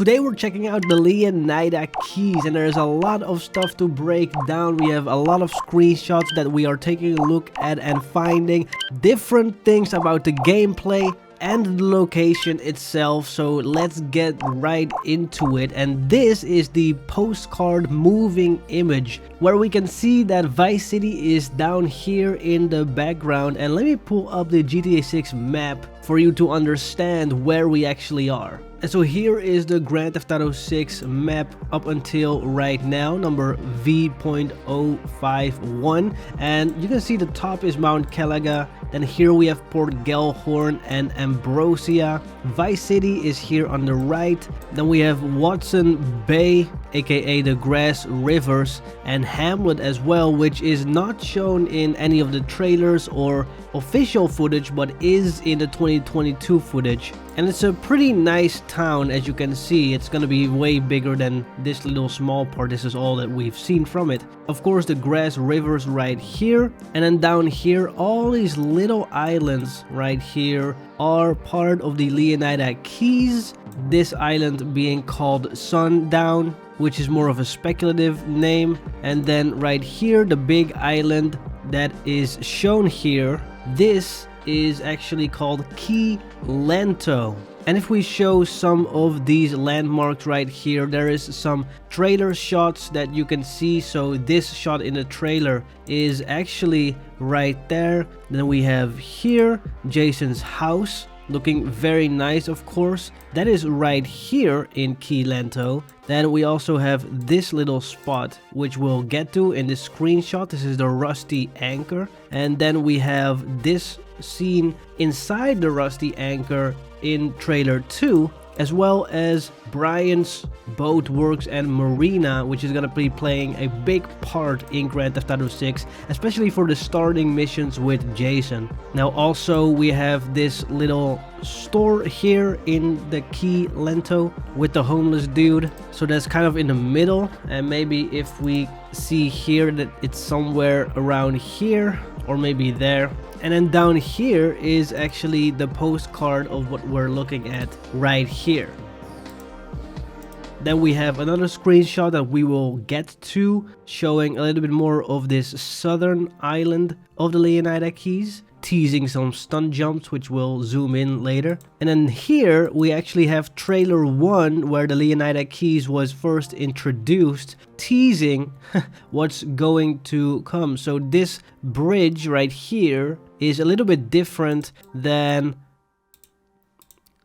Today we're checking out the Leonida keys, and there's a lot of stuff to break down. We have a lot of screenshots that we are taking a look at and finding different things about the gameplay and the location itself. So let's get right into it. And this is the postcard moving image where we can see that Vice City is down here in the background. And let me pull up the GTA 6 map for you to understand where we actually are. And so here is the Grand Theft Auto 6 map up until right now, number V.051. And you can see the top is Mount Calaga. Then here we have Port Gellhorn and Ambrosia. Vice City is here on the right. Then we have Watson Bay, aka the Grass Rivers, and Hamlet as well, which is not shown in any of the trailers or official footage, but is in the 2022 footage. And it's a pretty nice town, as you can see. It's gonna be way bigger than this little small part. This is all that we've seen from it. Of course, the Grass Rivers right here, and then down here, all these little islands right here are part of the Leonida Keys. This island being called Sundown, which is more of a speculative name. And then right here, the big island that is shown here, this is actually called Key Lento. And if we show some of these landmarks right here, there is some trailer shots that you can see. So this shot in the trailer is actually right there. Then we have here Jason's house, looking very nice, of course. That is right here in Key Lento. Then we also have this little spot, which we'll get to in this screenshot. This is the Rusty Anchor. And then we have this scene inside the Rusty Anchor in trailer 2, as well as Brian's Boat Works and Marina, which is going to be playing a big part in Grand Theft Auto 6, especially for the starting missions with Jason. Now also we have this little store here in the Key Lento with the homeless dude. So that's kind of in the middle, and maybe if we see here that it's somewhere around here or maybe there. And then down here is actually the postcard of what we're looking at right here. Then we have another screenshot that we will get to, showing a little bit more of this southern island of the Leonida Keys, teasing some stunt jumps, which we'll zoom in later. And then here we actually have trailer 1, where the Leonida Keys was first introduced, teasing what's going to come. So this bridge right here is a little bit different than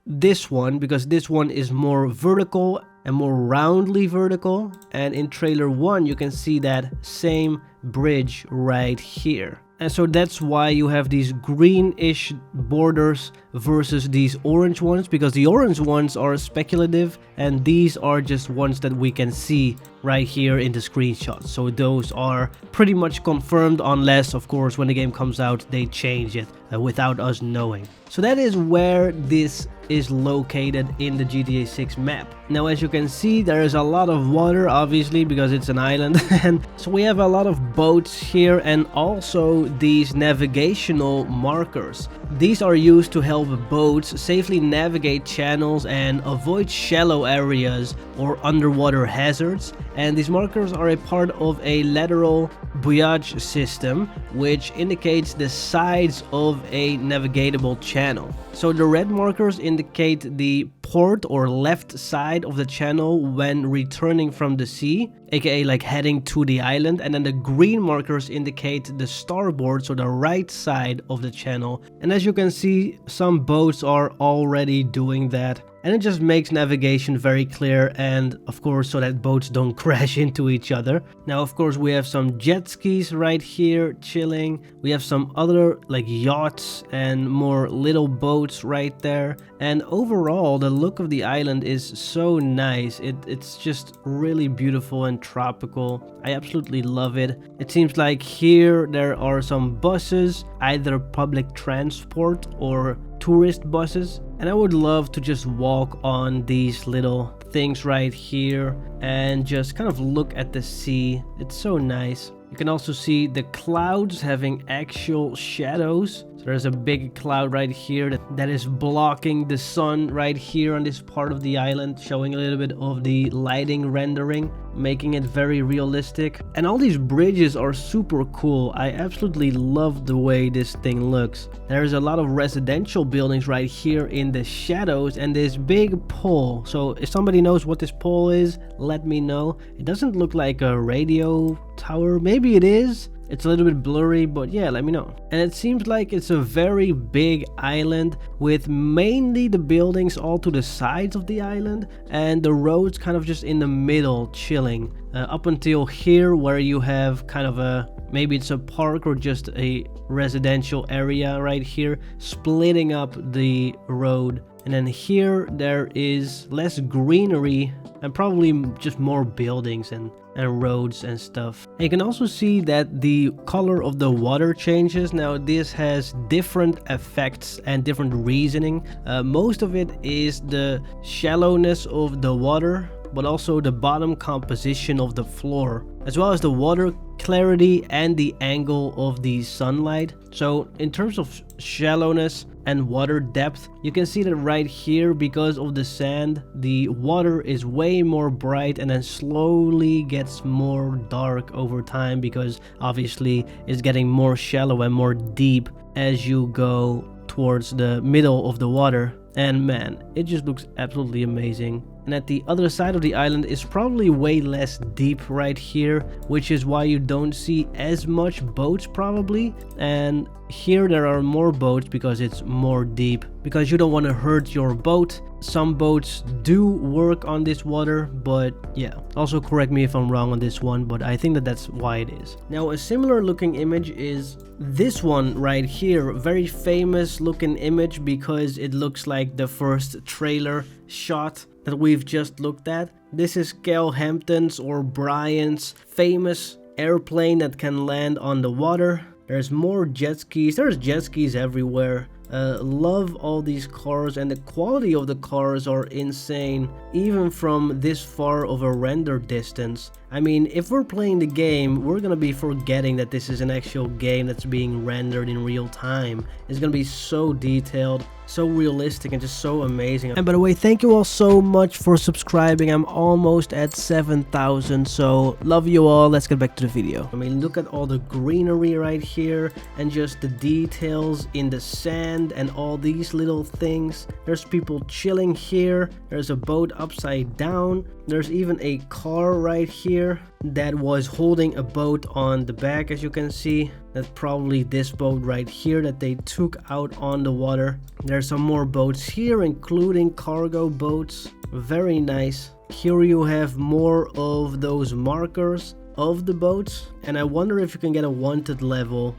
this one, because this one is more vertical and more roundly vertical. And in trailer 1 you can see that same bridge right here. And so that's why you have these greenish borders versus these orange ones, because the orange ones are speculative and these are just ones that we can see right here in the screenshot. So those are pretty much confirmed, unless of course when the game comes out they change it without us knowing. So that is where this is located in the GTA 6 map. Now as you can see, there is a lot of water, obviously, because it's an island. And so we have a lot of boats here, and also these navigational markers. These are used to help boats safely navigate channels and avoid shallow areas or underwater hazards. And these markers are a part of a lateral buoyage system, which indicates the sides of a navigatable channel. So the red markers indicate the port or left side of the channel when returning from the sea, aka like heading to the island. And then the green markers indicate the starboard, so the right side of the channel. And as you can see, some boats are already doing that. And it just makes navigation very clear, and of course so that boats don't crash into each other. Now of course we have some jet skis right here chilling. We have some other like yachts and more little boats right there. And overall the look of the island is so nice. It's just really beautiful and tropical. I absolutely love it. It seems like here there are some buses, either public transport or tourist buses. And I would love to just walk on these little things right here and just kind of look at the sea. It's so nice. You can also see the clouds having actual shadows. So there's a big cloud right here that is blocking the sun right here on this part of the island, showing a little bit of the lighting rendering, making it very realistic. And all these bridges are super cool. I absolutely love the way this thing looks. There's a lot of residential buildings right here in the shadows and this big pole. So if somebody knows what this pole is, let me know. It doesn't look like a radio tower. Maybe it is. It's a little bit blurry, but yeah, let me know. And it seems like it's a very big island with mainly the buildings all to the sides of the island and the roads kind of just in the middle chilling up until here, where you have kind of a, maybe it's a park or just a residential area right here splitting up the road. And then here there is less greenery and probably just more buildings and roads and stuff. And you can also see that the color of the water changes. Now this has different effects and different reasoning. Most of it is the shallowness of the water, but also the bottom composition of the floor, as well as the water clarity and the angle of the sunlight. So in terms of shallowness and water depth, you can see that right here, because of the sand, the water is way more bright and then slowly gets more dark over time, because obviously it's getting more shallow and more deep as you go towards the middle of the water. And man, it just looks absolutely amazing. And at the other side of the island is probably way less deep right here, which is why you don't see as much boats probably. And here there are more boats because it's more deep, because you don't want to hurt your boat. Some boats do work on this water, but yeah, also correct me if I'm wrong on this one, but I think that that's why it is. Now a similar looking image is this one right here, very famous looking image because it looks like the first trailer shot that we've just looked at. This is Cal Hampton's or Brian's famous airplane that can land on the water. There's more jet skis. There's jet skis everywhere. Love all these cars, and the quality of the cars are insane, even from this far of a render distance. I mean, if we're playing the game, we're gonna be forgetting that this is an actual game that's being rendered in real time. It's gonna be so detailed, so realistic, and just so amazing. And by the way, thank you all so much for subscribing. I'm almost at 7,000, so love you all. Let's get back to the video. I mean, look at all the greenery right here and just the details in the sand and all these little things. There's people chilling here. There's a boat upside down. There's even a car right here that was holding a boat on the back, as you can see. That's probably this boat right here that they took out on the water. There's some more boats here, including cargo boats. Very nice. Here you have more of those markers of the boats, and I wonder if you can get a wanted level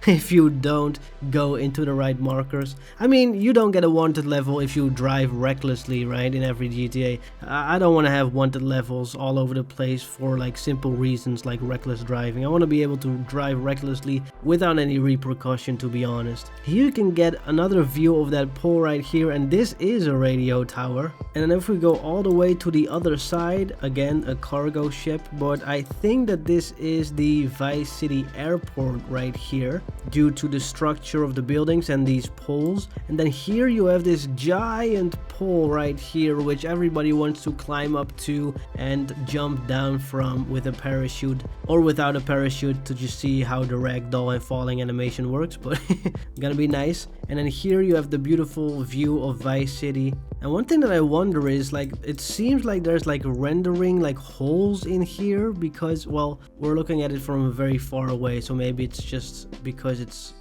if you don't go into the right markers. I mean, you don't get a wanted level if you drive recklessly, right, in every GTA. I don't want to have wanted levels all over the place for like simple reasons like reckless driving. I want to be able to drive recklessly without any repercussion, to be honest. Here you can get another view of that pole right here, and this is a radio tower. And then if we go all the way to the other side, again a cargo ship, but I think that this is the Vice City airport right here, due to the structure of the buildings and these poles. And then here you have this giant pole right here, which everybody wants to climb up to and jump down from with a parachute or without a parachute, to just see how the ragdoll and falling animation works, but gonna be nice. And then here you have the beautiful view of Vice City. And one thing that I wonder is, like, it seems like there's like rendering like holes in here, because, well, we're looking at it from very far away, so maybe it's just because it's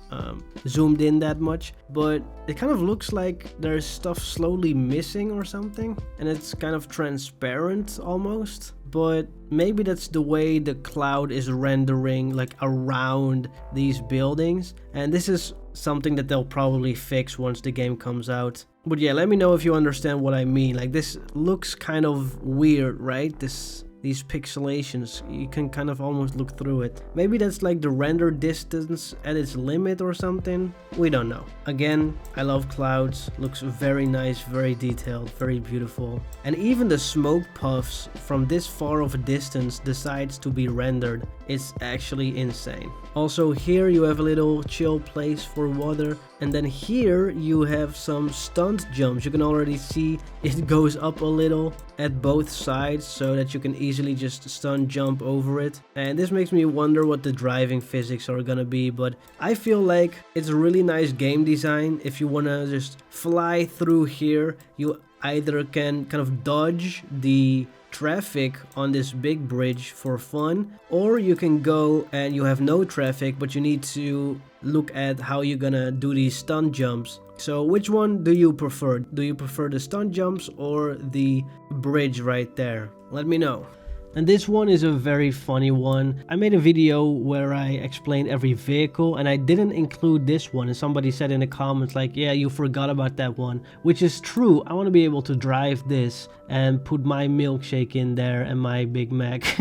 zoomed in that much, but it kind of looks like there's stuff slowly missing or something, and it's kind of transparent almost. But maybe that's the way the cloud is rendering, like around these buildings, and this is something that they'll probably fix once the game comes out. But yeah, let me know if you understand what I mean. Like, this looks kind of weird, right? This these pixelations. You can kind of almost look through it. Maybe that's like the render distance at its limit or something. We don't know. Again, I love clouds. Looks very nice, very detailed, very beautiful. And even the smoke puffs from this far of a distance decides to be rendered. It's actually insane. Also here you have a little chill place for water, and then here you have some stunt jumps. You can already see it goes up a little at both sides so that you can easily just stunt jump over it. And this makes me wonder what the driving physics are gonna be, but I feel like it's a really nice game design. If you wanna just fly through here, you either can kind of dodge the traffic on this big bridge for fun, or you can go and you have no traffic, but you need to look at how you're gonna do these stunt jumps. So which one do you prefer? Do you prefer the stunt jumps or the bridge right there? Let me know. And this one is a very funny one. I made a video where I explained every vehicle and I didn't include this one, and somebody said in the comments like, yeah, you forgot about that one, which is true. I want to be able to drive this and put my milkshake in there and my Big Mac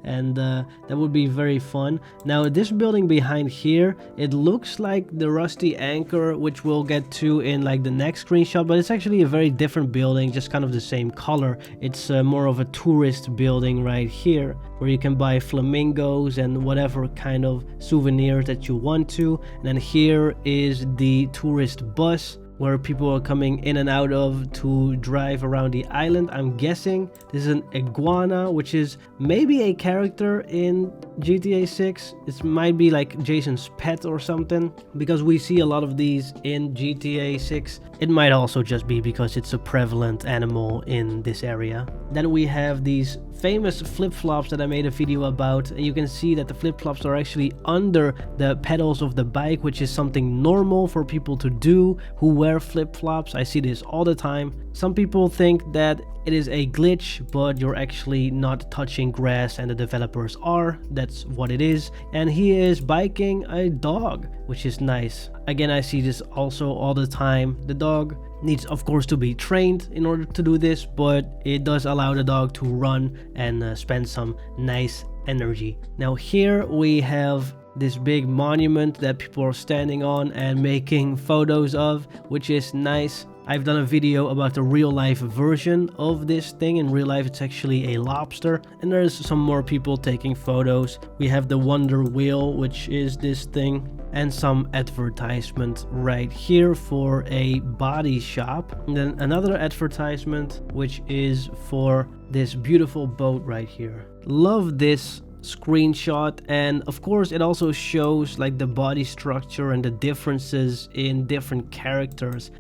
and that would be very fun. Now this building behind here, it looks like the Rusty Anchor, which we'll get to in like the next screenshot, but it's actually a very different building, just kind of the same color. It's more of a tourist building right here, where you can buy flamingos and whatever kind of souvenirs that you want to. And then here is the tourist bus where people are coming in and out of to drive around the island. I'm guessing this is an iguana, which is maybe a character in GTA 6. It might be like Jason's pet or something, because we see a lot of these in GTA 6. It might also just be because it's a prevalent animal in this area. Then we have these famous flip-flops that I made a video about, and you can see that the flip-flops are actually under the pedals of the bike, which is something normal for people to do who wear flip-flops. I see this all the time. Some people think that it is a glitch, but you're actually not touching grass and the developers are. That's what it is. And he is biking a dog, which is nice. Again, I see this also all the time. The dog needs, of course, to be trained in order to do this, but it does allow the dog to run and spend some nice energy. Now here we have this big monument that people are standing on and making photos of, which is nice. I've done a video about the real life version of this thing. In real life it's actually a lobster, and there's some more people taking photos. We have the Wonder Wheel, which is this thing, and some advertisement right here for a body shop, and then another advertisement which is for this beautiful boat right here. Love this screenshot, and of course it also shows like the body structure and the differences in different characters.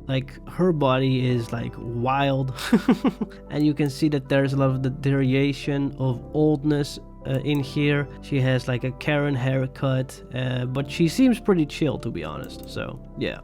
Like her body is like wild and you can see that there's a lot of the deterioration of oldness in here. She has like a Karen haircut, but she seems pretty chill, to be honest. So yeah,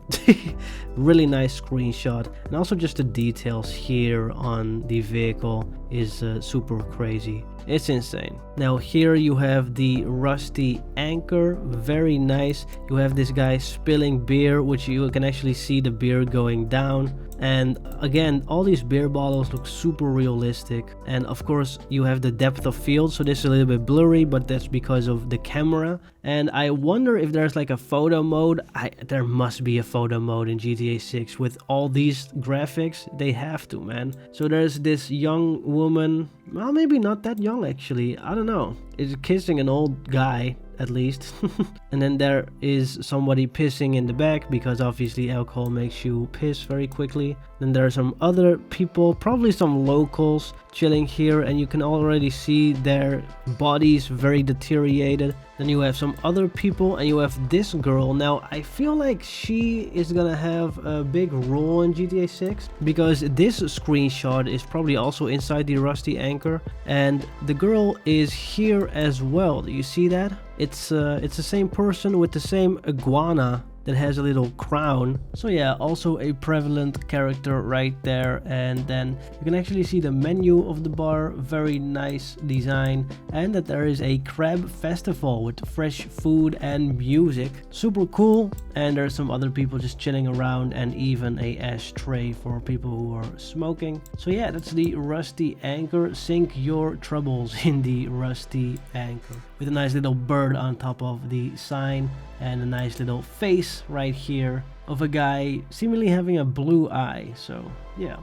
really nice screenshot. And also just the details here on the vehicle is super crazy. It's insane. Now here you have the Rusty Anchor, very nice. You have this guy spilling beer, which you can actually see the beer going down. And again, all these beer bottles look super realistic. And of course you have the depth of field, so this is a little bit blurry, but that's because of the camera. And I wonder if there's like a photo mode. There must be a photo mode in GTA 6 with all these graphics. They have to, man. So there's this young woman, well, maybe not that young actually, I don't know, is kissing an old guy at least. And then there is somebody pissing in the back, because obviously alcohol makes you piss very quickly. Then there are some other people, probably some locals, chilling here, and you can already see their bodies very deteriorated. Then you have some other people, and you have this girl. Now I feel like she is gonna have a big role in GTA 6, because this screenshot is probably also inside the Rusty Anchor, and the girl is here as well. Do you see that? It's the same person with the same iguana that has a little crown. So yeah, also a prevalent character right there. And then you can actually see the menu of the bar, very nice design, and that there is a crab festival with fresh food and music. Super cool. And there's some other people just chilling around, and even a ashtray for people who are smoking. So yeah, that's the Rusty Anchor. Sink your troubles in the Rusty Anchor, with a nice little bird on top of the sign and a nice little face right here of a guy seemingly having a blue eye. So yeah.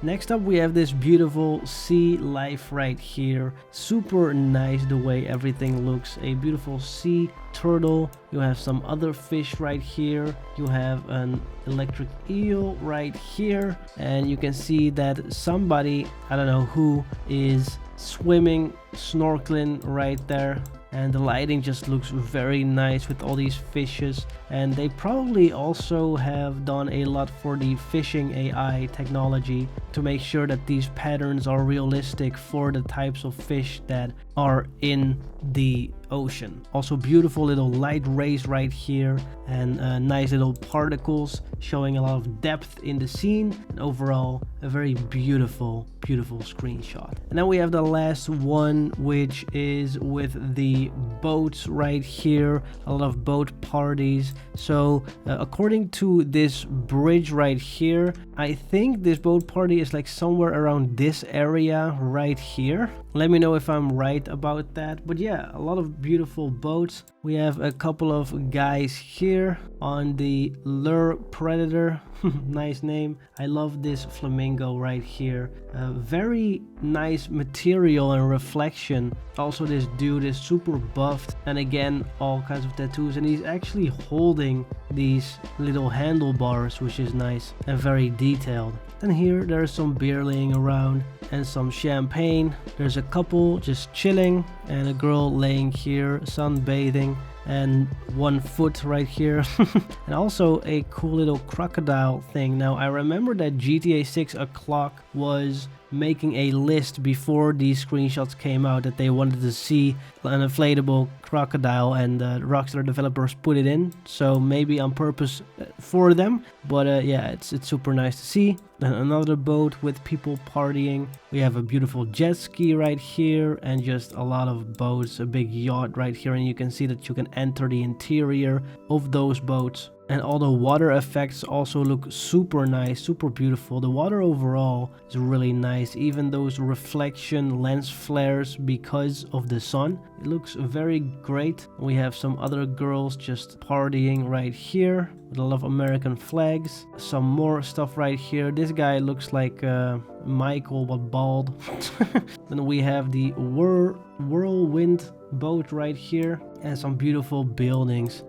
Next up we have this beautiful sea life right here. Super nice the way everything looks. A beautiful sea turtle. You have some other fish right here. You have an electric eel right here, and you can see that somebody, I don't know who, is swimming, snorkeling right there. And the lighting just looks very nice with all these fishes, and they probably also have done a lot for the fishing AI technology to make sure that these patterns are realistic for the types of fish that are in the ocean. Also beautiful little light rays right here, and nice little particles showing a lot of depth in the scene, and overall a very beautiful screenshot. And then we have the last one, which is with the boats right here. A lot of boat parties. So according to this bridge right here, I think this boat party is like somewhere around this area right here. Let me know if I'm right about that. But yeah, a lot of beautiful boats. We have a couple of guys here on the Lure Predator. Nice name. I love this flamingo right here. Very nice material and reflection. Also, this dude is super buffed, and again, all kinds of tattoos, and he's actually holding these little handlebars, which is nice and very detailed. And here there's some beer laying around and some champagne. There's a couple just chilling and a girl laying here sunbathing, and one foot right here. And also a cool little crocodile thing. Now I remember that GTA 6 o'clock was making a list before these screenshots came out that they wanted to see an inflatable crocodile, and Rockstar developers put it in, so maybe on purpose for them. But yeah, it's super nice to see. Then another boat with people partying. We have a beautiful jet ski right here, and just a lot of boats, a big yacht right here, and you can see that you can enter the interior of those boats. And all the water effects also look super nice, super beautiful. The water overall is really nice. Even those reflection lens flares because of the sun, it looks very great. We have some other girls just partying right here with a lot of American flags. Some more stuff right here. This guy looks like Michael but bald. Then we have the whirlwind boat right here, and some beautiful buildings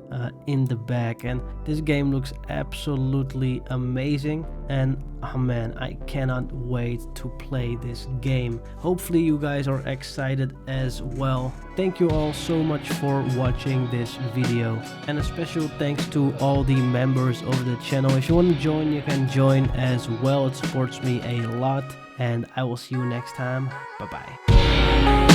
in the back. And this game looks absolutely amazing, and oh man, I cannot wait to play this game. Hopefully you guys are excited as well. Thank you all so much for watching this video, and a special thanks to all the members of the channel. If you want to join, you can join as well. It supports me a lot, and I will see you next time. Bye bye.